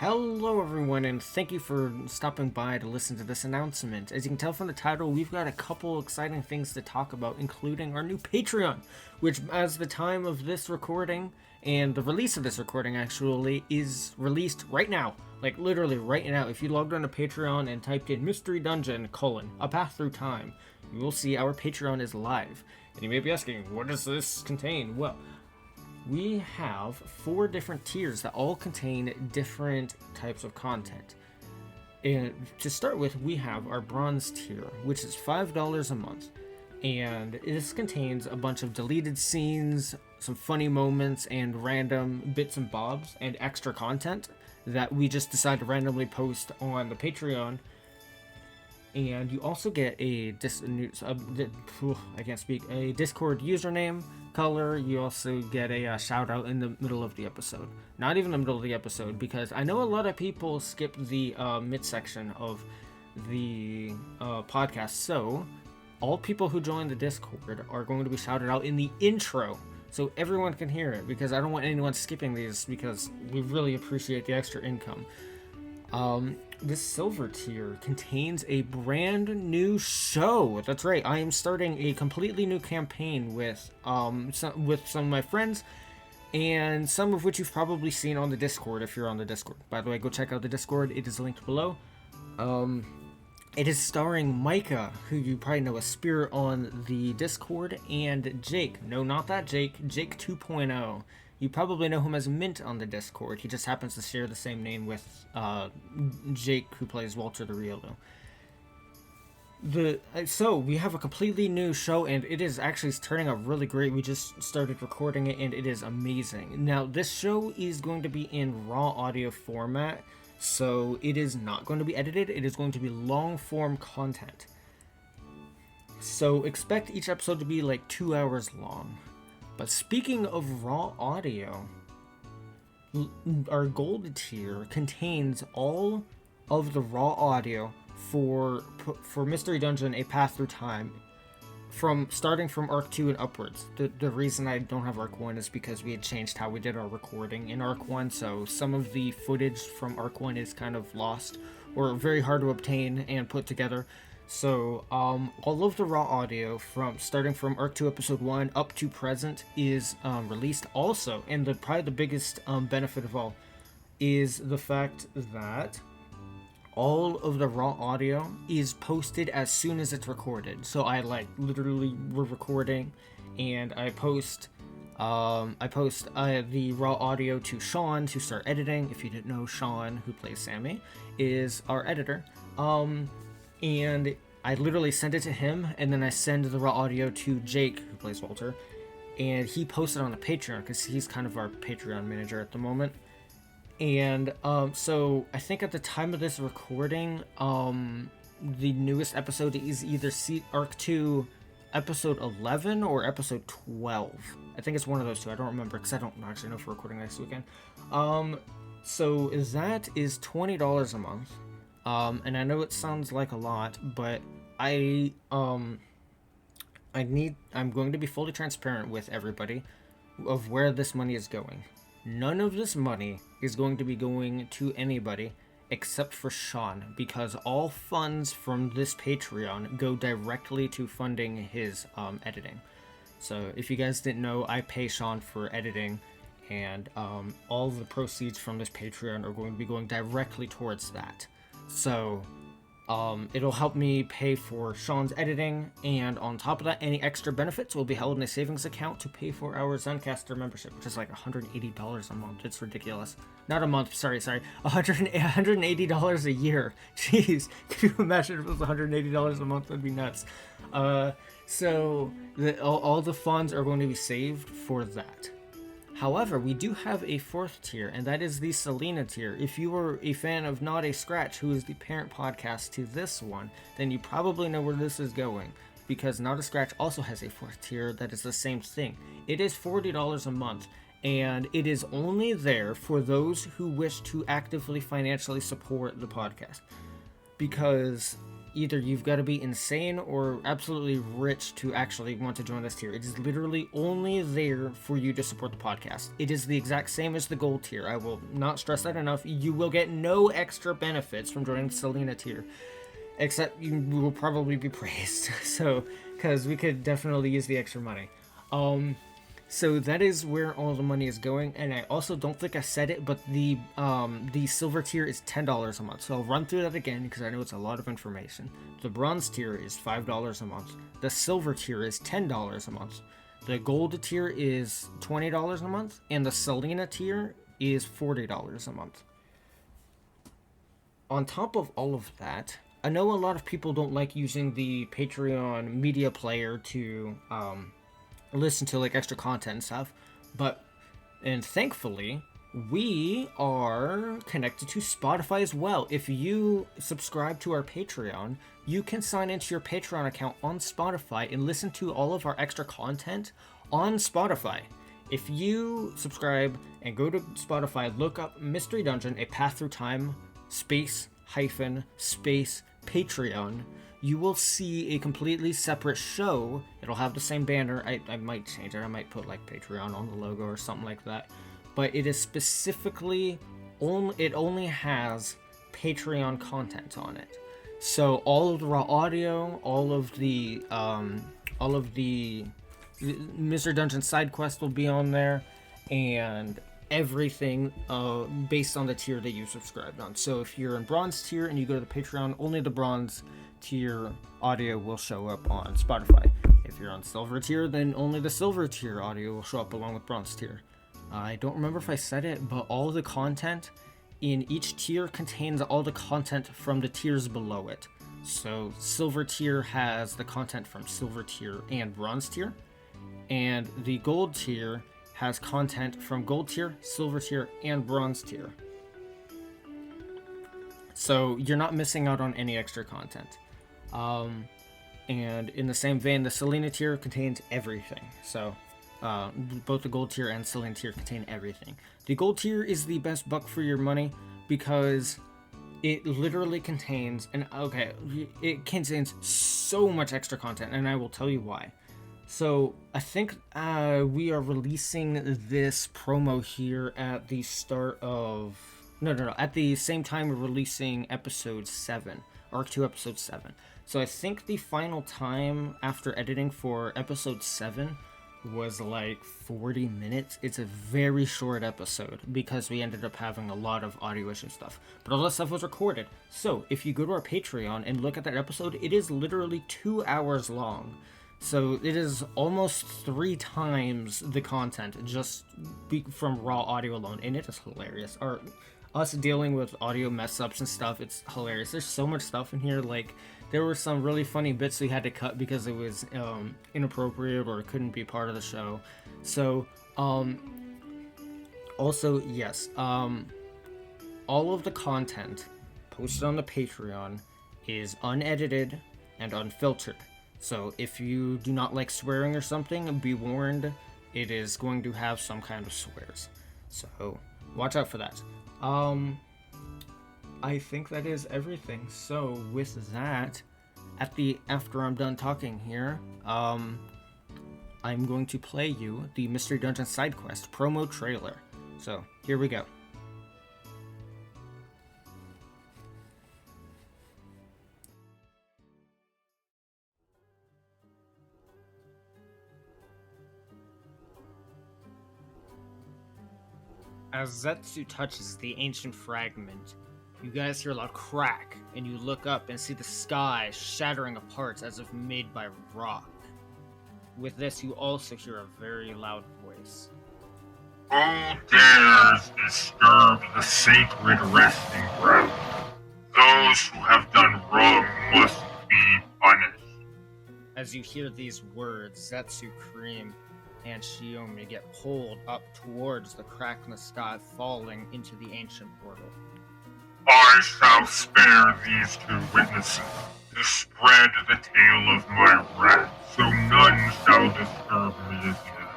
Hello everyone, and thank you for stopping by to listen to this announcement. As you can tell from the title, we've got a couple exciting things to talk about, including our new Patreon, which as the time of this recording, and the release of this recording actually, is released right now. Like literally right now. If you logged on to Patreon and typed in Mystery Dungeon, A Path Through Time, you will see our Patreon is live. And you may be asking, what does this contain? Well, we have 4 different tiers that all contain different types of content. And to start with, we have our bronze tier, which is $5 a month. And this contains a bunch of deleted scenes, some funny moments, and random bits and bobs, and extra content that we just decide to randomly post on the Patreon. And you also get a Discord username, color. You also get a shout out in the middle of the episode. Not even the middle of the episode, because I know a lot of people skip the midsection of the podcast. So all people who join the Discord are going to be shouted out in the intro, so everyone can hear it, because I don't want anyone skipping these, because we really appreciate the extra income. This silver tier contains a brand new show. That's right, I am starting a completely new campaign with some of my friends, and some of which you've probably seen on the Discord if you're on the Discord. By the way, go check out the Discord, it is linked below. It is starring Micah, who you probably know as Spirit on the Discord, and Jake. No, not that Jake. Jake 2.0. You probably know him as Mint on the Discord. He just happens to share the same name with Jake, who plays Walter the Realo. So we have a completely new show, and it is actually turning out really great. We just started recording it, and it is amazing. Now, this show is going to be in raw audio format, so it is not going to be edited. It is going to be long-form content. So expect each episode to be like 2 hours long. But speaking of raw audio, our gold tier contains all of the raw audio for Mystery Dungeon: A Path Through Time, starting from Arc 2 and upwards. The reason I don't have Arc 1 is because we had changed how we did our recording in Arc 1, so some of the footage from Arc 1 is kind of lost or very hard to obtain and put together. So, all of the raw audio starting from Arc 2 Episode 1 up to present is released also. And probably the biggest benefit of all is the fact that all of the raw audio is posted as soon as it's recorded. So we're recording, and I post the raw audio to Sean to start editing. If you didn't know, Sean, who plays Sammy, is our editor. And I literally send it to him, and then I send the raw audio to Jake, who plays Walter, and he posts it on the Patreon, because he's kind of our Patreon manager at the moment. And so I think at the time of this recording, the newest episode is either Arc 2 Episode 11 or Episode 12. I think it's one of those two. I don't remember, because I don't actually know if we're recording next weekend. So that is $20 a month. And I know it sounds like a lot, but I'm going to be fully transparent with everybody of where this money is going. None of this money is going to be going to anybody except for Sean, because all funds from this Patreon go directly to funding his editing. So if you guys didn't know, I pay Sean for editing, and all the proceeds from this Patreon are going to be going directly towards that. So, it'll help me pay for Sean's editing, and on top of that, any extra benefits will be held in a savings account to pay for our Zencaster membership, which is like $180 a month. It's ridiculous. Not a month, sorry. $180 a year. Jeez, can you imagine if it was $180 a month? That'd be nuts. So, all the funds are going to be saved for that. However, we do have a 4th tier, and that is the Salena Tier. If you are a fan of Not a Scratch, who is the parent podcast to this one, then you probably know where this is going, because Not a Scratch also has a 4th tier that is the same thing. It is $40 a month, and it is only there for those who wish to actively financially support the podcast. Because either you've got to be insane or absolutely rich to actually want to join this tier. It is literally only there for you to support the podcast. It is the exact same as the gold tier. I will not stress that enough. You will get no extra benefits from joining the Salena tier, except you will probably be praised. So, because we could definitely use the extra money. So that is where all the money is going, and I also don't think I said it, but the silver tier is $10 a month. So I'll run through that again because I know it's a lot of information. The bronze tier is $5 a month. The silver tier is $10 a month. The gold tier is $20 a month, and the Salena tier is $40 a month. On top of all of that, I know a lot of people don't like using the Patreon media player to listen to like extra content and stuff, and thankfully we are connected to Spotify as well. If you subscribe to our Patreon, you can sign into your Patreon account on Spotify and listen to all of our extra content on Spotify. If you subscribe and go to Spotify, look up Mystery Dungeon, A Path Through Time, space Patreon, you will see a completely separate show. It'll have the same banner. I might change it. I might put like Patreon on the logo or something like that. But it is specifically it only has Patreon content on it. So all of the raw audio, all of the Mr. Dungeon side quest will be on there, and everything based on the tier that you subscribed on. So if you're in bronze tier and you go to the Patreon, only the bronze tier audio will show up on Spotify. If you're on silver tier, then only the silver tier audio will show up along with bronze tier. I don't remember if I said it, but all the content in each tier contains all the content from the tiers below it. So silver tier has the content from silver tier and bronze tier, and the gold tier has content from gold tier, silver tier, and bronze tier. So you're not missing out on any extra content. And in the same vein, the Salena tier contains everything. So both the gold tier and Salena tier contain everything. The gold tier is the best buck for your money because it literally contains, it contains so much extra content, and I will tell you why. So I think we are releasing this promo here at the start of... No. At the same time we're releasing episode 7. Arc 2 episode 7. So I think the final time after editing for episode 7 was like 40 minutes. It's a very short episode because we ended up having a lot of audio issue stuff. But all that stuff was recorded. So if you go to our Patreon and look at that episode, it is literally 2 hours long. So it is almost 3 times the content just from raw audio alone, and it is hilarious. Us dealing with audio mess-ups and stuff, it's hilarious. There's so much stuff in here. Like, there were some really funny bits we had to cut because it was inappropriate or it couldn't be part of the show. So, also, yes, all of the content posted on the Patreon is unedited and unfiltered. So if you do not like swearing or something, be warned, it is going to have some kind of swears. So watch out for that. I think that is everything. So with that, after I'm done talking here, I'm going to play you the Mystery Dungeon side quest promo trailer. So here we go. As Zetsu touches the ancient fragment, you guys hear a loud crack, and you look up and see the sky shattering apart as if made by rock. With this, you also hear a very loud voice. Who dares disturb the sacred resting ground? Those who have done wrong must be punished. As you hear these words, Zetsu, Cream, and Shiomi get pulled up towards the crack in the sky, falling into the ancient portal. I shall spare these 2 witnesses to spread the tale of my wrath, so none shall disturb me again.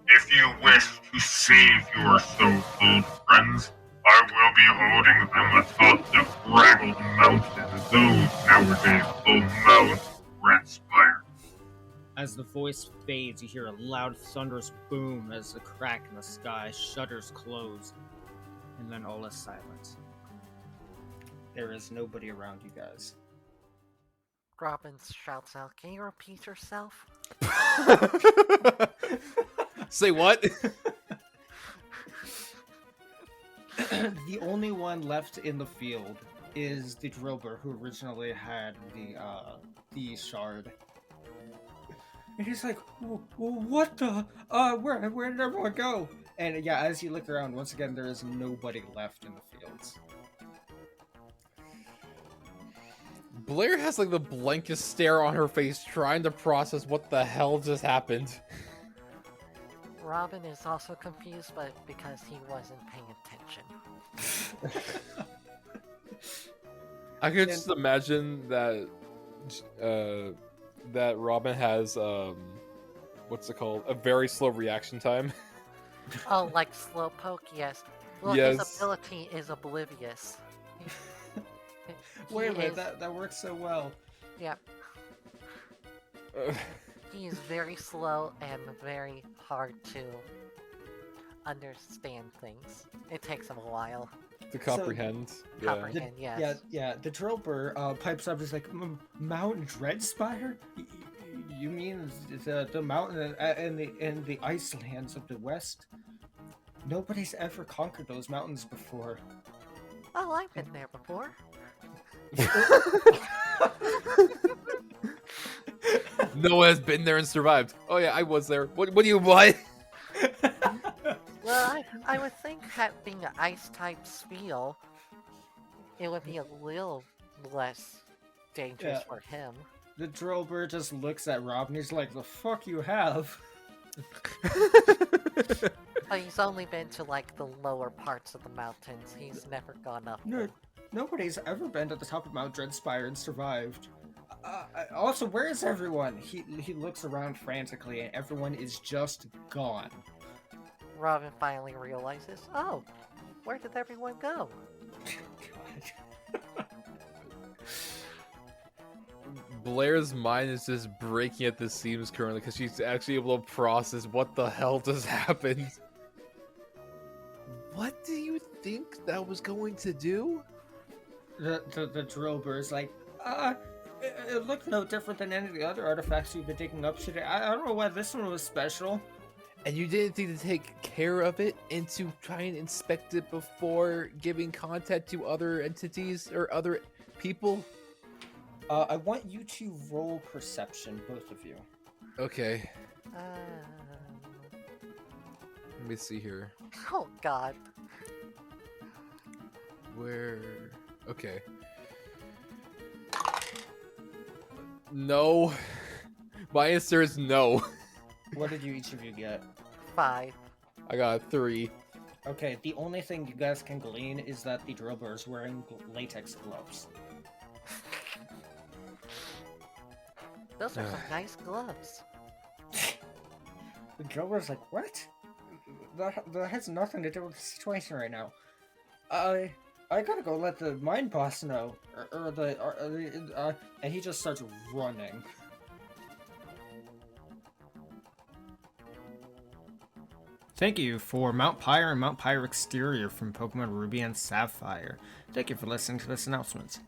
If you wish to save your so-called friends, I will be holding them atop the fraggled mountain. Those nowadays will mount Red Spire. As the voice fades, you hear a loud thunderous boom as a crack in the sky, shutters close, and then all is silent. There is nobody around you guys. Robin shouts out, "Can you repeat yourself?" Say what? The only one left in the field is the Drillber, who originally had the shard. And he's like, what the? Where did everyone go? And yeah, as you look around, once again, there is nobody left in the fields. Blair has like the blankest stare on her face, trying to process what the hell just happened. Robin is also confused, but because he wasn't paying attention. I could just imagine that that Robin has what's it called? A very slow reaction time. Oh, like Slowpoke? Yes. Well, Yes. his ability is oblivious. Wait a minute, is- that works so well. Yep. He is very slow and very hard to understand things. It takes him a while. To comprehend. Yeah. Comprehend, yes. Yeah. The Drillber pipes up. He's like, Mount Dreadspire? You mean the mountain in the ice lands of the west? Nobody's ever conquered those mountains before. Oh, I've been there before. No one has been there and survived. Oh yeah, I was there. What do you what? Well, I would think that being an ice-type spiel, it would be a little less dangerous Yeah. for him. The Drillber just looks at Rob and he's like, the fuck you have? But he's only been to, like, the lower parts of the mountains. He's never gone up. No, nobody's ever been to the top of Mount Dreadspire and survived. Also, where is everyone? He looks around frantically and everyone is just gone. Robin finally realizes, oh, where did everyone go? God. Blair's mind is just breaking at the seams currently because she's actually able to process what the hell just happened. What do you think that was going to do? The Drillber is like, it looked no different than any of the other artifacts you've been digging up today. I don't know why this one was special. And you didn't think to take care of it and to try and inspect it before giving content to other entities or other people? I want you to roll perception, both of you. Okay, Uh, let me see here. oh god. Where? Okay. No. My answer is no. What did you each of you get? 5. I got a 3. Okay, the only thing you guys can glean is that the Drillber is wearing latex gloves. Those are some nice gloves. The Drillber's like, what? That has nothing to do with the situation right now. I gotta go let the mine boss know, and he just starts running. Thank you for Mount Pyre and Mount Pyre Exterior from Pokemon Ruby and Sapphire. Thank you for listening to this announcement.